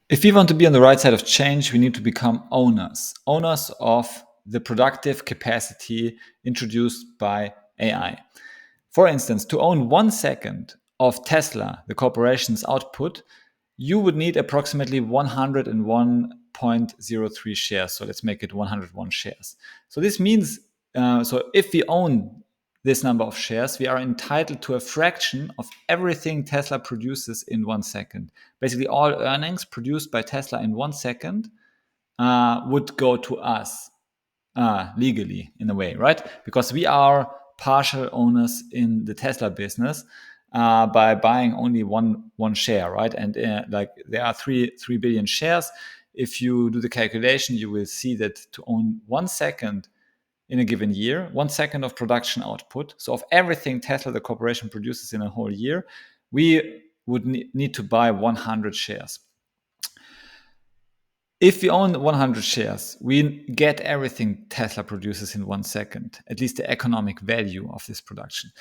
If we want to be on the right side of change, we need to become owners of the productive capacity introduced by AI. For instance, to own 1 second of Tesla, the corporation's output, you would need approximately 101.03 shares. So let's make it 101 shares. So this means, so if we own this number of shares, we are entitled to a fraction of everything Tesla produces in 1 second. Basically, all earnings produced by Tesla in 1 second would go to us legally, in a way, right? Because we are partial owners in the Tesla business by buying only one share, right? And like there are 3 billion shares. If you do the calculation, you will see that to own 1 second in a given year, 1 second of production output, so of everything Tesla, the corporation, produces in a whole year, we would need to buy 100 shares. If we own 100 shares, we get everything Tesla produces in 1 second, at least the economic value of this production,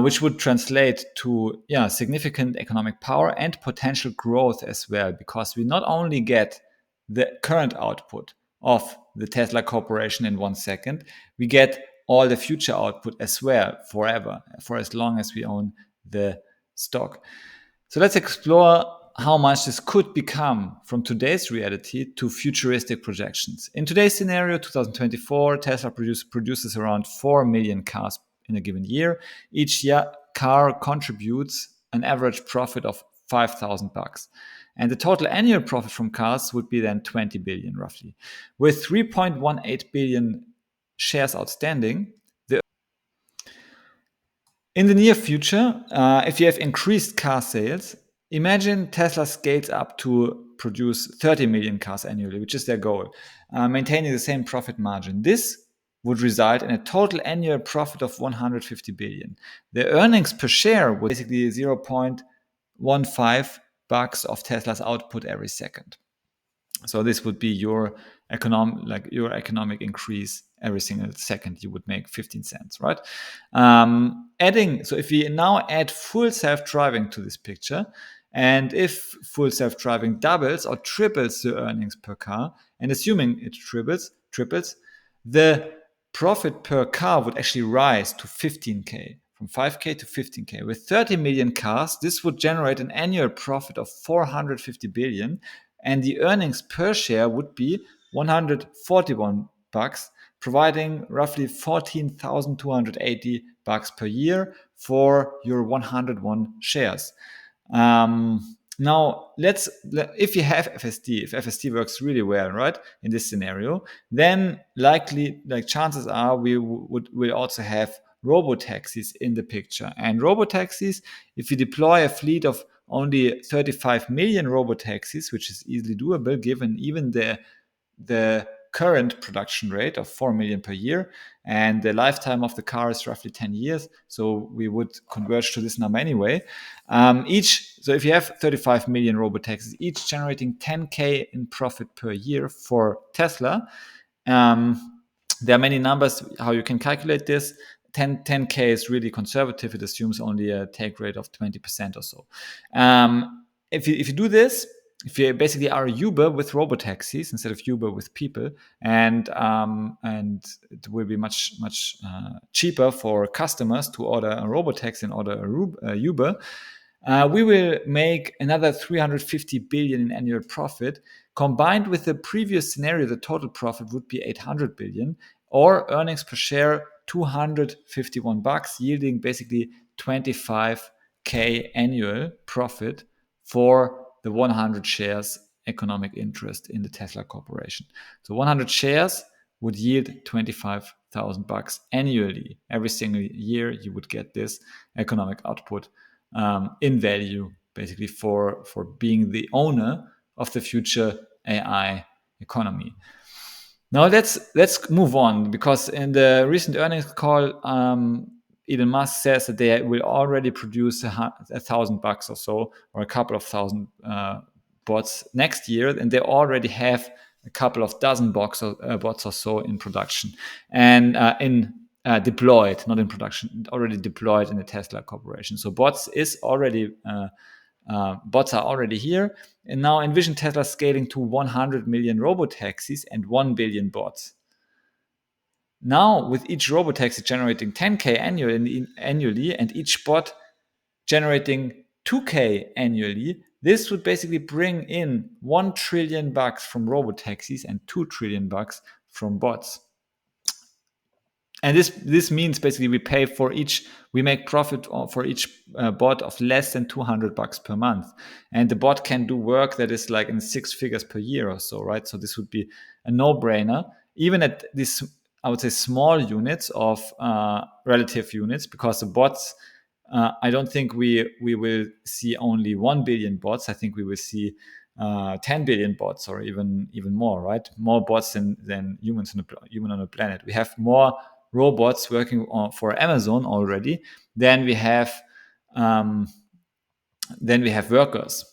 which would translate to significant economic power and potential growth as well, because we not only get the current output of the Tesla corporation in 1 second, we get all the future output as well forever, for as long as we own the stock. So let's explore how much this could become from today's reality to futuristic projections. In today's scenario, 2024, Tesla produces around 4 million cars in a given year. Each year, car contributes an average profit of $5,000. And the total annual profit from cars would be then 20 billion roughly. With 3.18 billion shares outstanding, in the near future, if you have increased car sales, imagine Tesla scales up to produce 30 million cars annually, which is their goal, maintaining the same profit margin. This would result in a total annual profit of 150 billion. The earnings per share would basically 0.15 bucks of Tesla's output every second. So this would be your economic increase every single second. You would make 15 cents, right? So if we now add full self-driving to this picture, and if full self-driving doubles or triples the earnings per car, and assuming it triples, the profit per car would actually rise to 15K, from 5K to 15K. With 30 million cars, this would generate an annual profit of 450 billion, and the earnings per share would be 141 bucks, providing roughly 14,280 bucks per year for your 101 shares. Now, if you have FSD, if FSD works really well, right, in this scenario, then likely, chances are we'll also have robotaxis in the picture. And robotaxis, if you deploy a fleet of only 35 million robotaxis, which is easily doable given even the current production rate of 4 million per year, and the lifetime of the car is roughly 10 years, so we would converge to this number anyway. So if you have 35 million robotaxis, each generating 10K in profit per year for Tesla, there are many numbers how you can calculate this. 10K is really conservative. It assumes only a take rate of 20% or so. If you do this, if you basically are Uber with robotaxis instead of Uber with people, and it will be much cheaper for customers to order a robotaxi and order a Uber, we will make another 350 billion in annual profit. Combined with the previous scenario, the total profit would be 800 billion, or earnings per share 251 bucks, yielding basically 25K annual profit for the 100 shares economic interest in the Tesla corporation. So 100 shares would yield 25,000 bucks annually. Every single year you would get this economic output in value, basically for being the owner of the future AI economy. Now let's move on, because in the recent earnings call, Elon Musk says that they will already produce $1,000 or so, or a couple of thousand bots next year, and they already have a couple of dozen bots or so in production and deployed, not in production, already deployed in the Tesla corporation. So bots is already Bots are already here. And now envision Tesla scaling to 100 million robotaxis and 1 billion bots. Now, with each robotaxi generating 10K annually and each bot generating 2K annually, this would basically bring in $1 trillion from robotaxis and $2 trillion from bots. And this means basically we make profit for each bot of less than $200 per month, and the bot can do work that is like in six figures per year or so, right? So this would be a no-brainer, even at this, I would say, small units of relative units, because the bots, I don't think we will see only 1 billion bots. I think we will see 10 billion bots, or even more, right? More bots than humans human on the planet. We have more robots working for Amazon already than we have workers,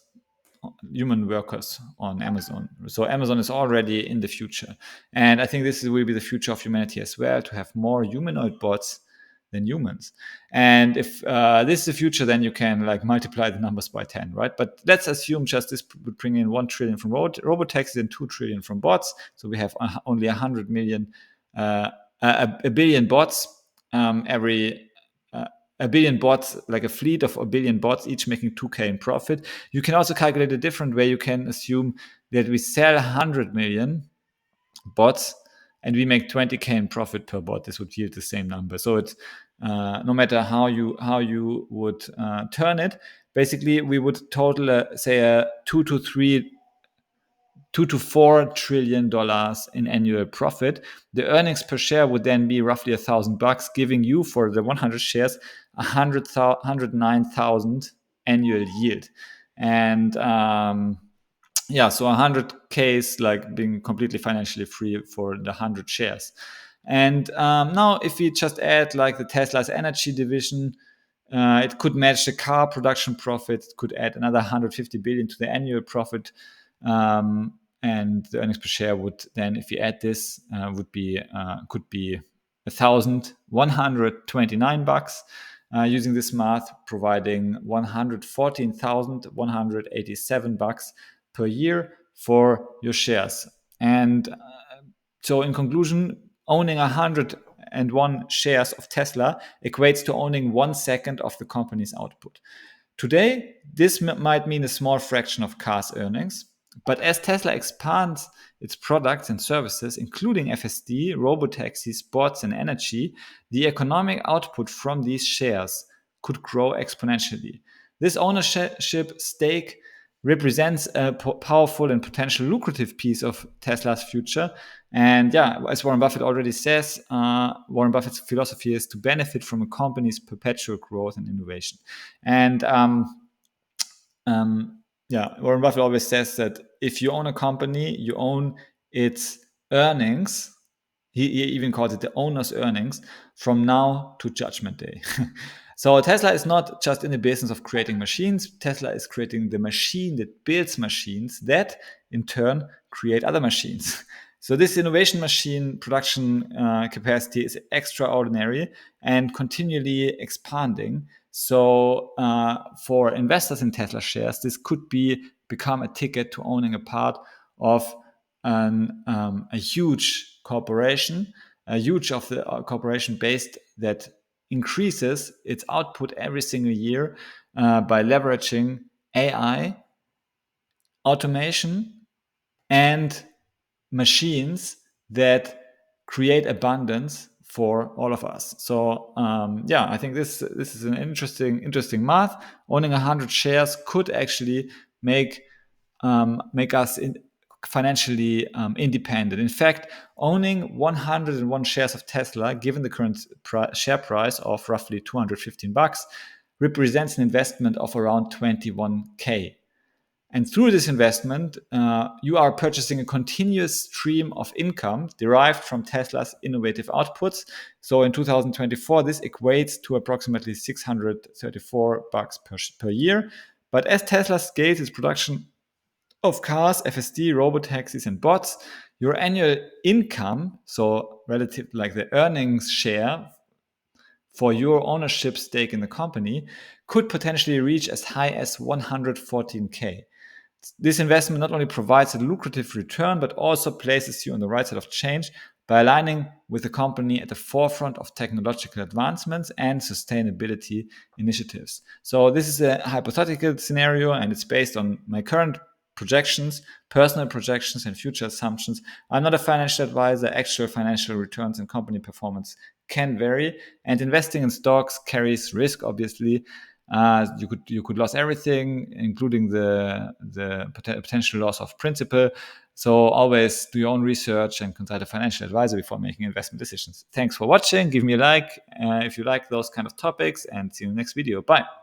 human workers on Amazon. So Amazon is already in the future, and I think this will be the future of humanity as well, to have more humanoid bots than humans. And if this is the future, then you can like multiply the numbers by 10, right? But let's assume just this would bring in 1 trillion from robotaxis and 2 trillion from bots. So we have only 100 million, a billion bots every. A billion bots, like a fleet of a billion bots, each making 2K in profit. You can also calculate a different way. You can assume that we sell 100 million bots and we make 20K in profit per bot. This would yield the same number. So it's no matter how you would turn it, basically we would total say a 2 to 4 trillion dollars in annual profit. The earnings per share would then be roughly $1,000, giving you for the 100 shares 109,000 annual yield. And yeah, so 100K is like being completely financially free for the 100 shares. And now if we just add like the Tesla's energy division, it could match the car production profit. It could add another 150 billion to the annual profit. And the earnings per share would then, if you add this, could be $1,129 using this math, providing $114,187 per year for your shares. And so, in conclusion, owning 101 shares of Tesla equates to owning 1 second of the company's output. Today, this might mean a small fraction of cars' earnings, but as Tesla expands its products and services, including FSD, robotaxis, bots, and energy, the economic output from these shares could grow exponentially. This ownership stake represents a powerful and potential lucrative piece of Tesla's future. And yeah, as Warren Buffett already says, Warren Buffett's philosophy is to benefit from a company's perpetual growth and innovation. And yeah, Warren Buffett always says that if you own a company, you own its earnings. He even calls it the owner's earnings from now to Judgment Day. So Tesla is not just in the business of creating machines. Tesla is creating the machine that builds machines that, in turn, create other machines. So this innovation machine production capacity is extraordinary and continually expanding. So for investors in Tesla shares, this could become a ticket to owning a part of a huge corporation, corporation based that increases its output every single year by leveraging AI, automation, and machines that create abundance for all of us. So yeah, I think this is an interesting math. Owning 100 shares could actually make us financially independent. In fact, owning 101 shares of Tesla, given the current share price of roughly $215, represents an investment of around 21K. And through this investment, you are purchasing a continuous stream of income derived from Tesla's innovative outputs. So in 2024, this equates to approximately $634 per year. But as Tesla scales its production of cars, FSD, robotaxis, and bots, your annual income, so relative like the earnings share for your ownership stake in the company could potentially reach as high as 114K. This investment not only provides a lucrative return, but also places you on the right side of change by aligning with the company at the forefront of technological advancements and sustainability initiatives. So, this is a hypothetical scenario and it's based on my current projections, personal projections, and future assumptions. I'm not a financial advisor. Actual financial returns and company performance can vary, and investing in stocks carries risk, obviously. You could lose everything, including the potential loss of principal. So always do your own research and consult a financial advisor before making investment decisions. Thanks for watching. Give me a like if you like those kind of topics, and see you in the next video. Bye.